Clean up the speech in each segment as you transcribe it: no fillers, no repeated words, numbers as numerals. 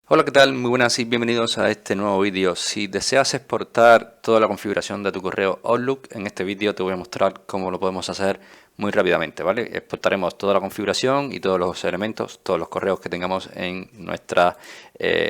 Hola, ¿qué tal? Muy buenas y bienvenidos a este nuevo vídeo. Si deseas exportar toda la configuración de tu correo Outlook, en este vídeo te voy a mostrar cómo lo podemos hacer muy rápidamente, ¿vale? Exportaremos toda la configuración y todos los elementos, todos los correos que tengamos en nuestra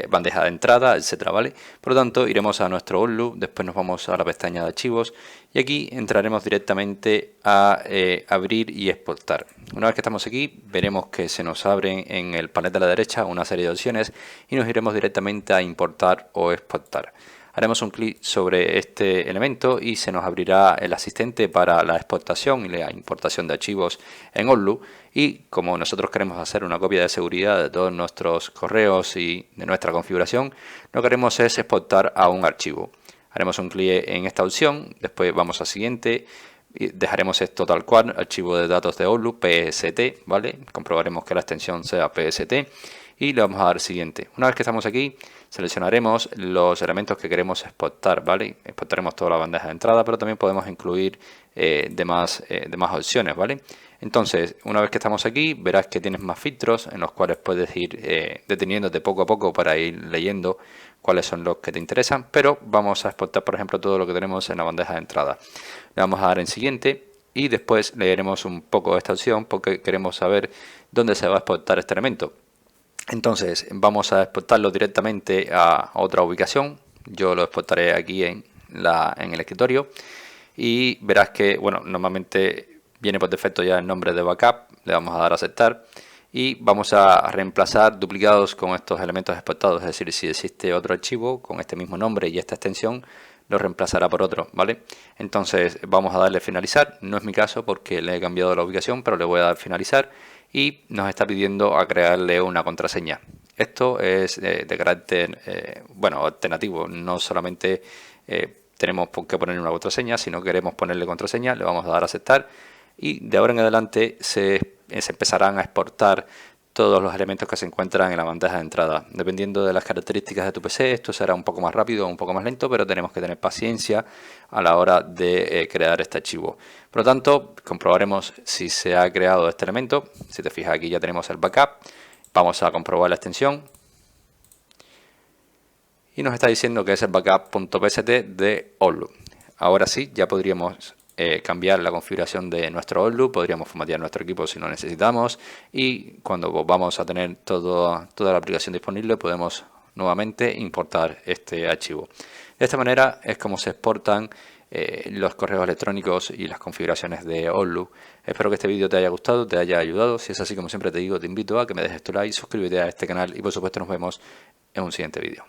bandeja de entrada, etcétera, ¿vale? Por lo tanto, iremos a nuestro Outlook, después nos vamos a la pestaña de archivos y aquí entraremos directamente a abrir y exportar. Una vez que estamos aquí, veremos que se nos abren en el panel de la derecha una serie de opciones y nos iremos directamente a importar o exportar. Haremos un clic sobre este elemento y se nos abrirá el asistente para la exportación y la importación de archivos en Outlook. Y como nosotros queremos hacer una copia de seguridad de todos nuestros correos y de nuestra configuración, lo que haremos es exportar a un archivo. Haremos un clic en esta opción, después vamos a siguiente. Y dejaremos esto tal cual, archivo de datos de Outlook, PST, ¿vale? Comprobaremos que la extensión sea PST y le vamos a dar siguiente. Una vez que estamos aquí, seleccionaremos los elementos que queremos exportar, ¿vale? Exportaremos toda la bandeja de entrada, pero también podemos incluir demás opciones, ¿vale? Entonces, una vez que estamos aquí, verás que tienes más filtros en los cuales puedes ir deteniéndote poco a poco para ir leyendo cuáles son los que te interesan, pero vamos a exportar, por ejemplo, todo lo que tenemos en la bandeja de entrada. Le vamos a dar en siguiente y después leeremos un poco de esta opción porque queremos saber dónde se va a exportar este elemento. Entonces vamos a exportarlo directamente a otra ubicación. Yo lo exportaré aquí en el escritorio y verás que, bueno, normalmente viene por defecto ya el nombre de backup. Le vamos a dar a aceptar y vamos a reemplazar duplicados con estos elementos exportados. Es decir, si existe otro archivo con este mismo nombre y esta extensión, lo reemplazará por otro, ¿vale? Entonces vamos a darle finalizar. No es mi caso porque le he cambiado la ubicación, pero le voy a dar finalizar y nos está pidiendo a crearle una contraseña. Esto es de carácter, bueno, alternativo. No solamente tenemos que poner una contraseña, si no queremos ponerle contraseña, le vamos a dar a aceptar y de ahora en adelante se empezarán a exportar todos los elementos que se encuentran en la bandeja de entrada. Dependiendo de las características de tu PC, esto será un poco más rápido o un poco más lento, pero tenemos que tener paciencia a la hora de crear este archivo. Por lo tanto, comprobaremos si se ha creado este elemento. Si te fijas, aquí ya tenemos el backup. Vamos a comprobar la extensión. Y nos está diciendo que es el backup.pst de Outlook. Ahora sí, ya podríamos cambiar la configuración de nuestro Outlook, podríamos formatear nuestro equipo si lo necesitamos y cuando vamos a tener toda la aplicación disponible podemos nuevamente importar este archivo. De esta manera es como se exportan los correos electrónicos y las configuraciones de Outlook. Espero que este vídeo te haya gustado, te haya ayudado. Si es así, como siempre te digo, te invito a que me dejes tu like, suscríbete a este canal y por supuesto nos vemos en un siguiente vídeo.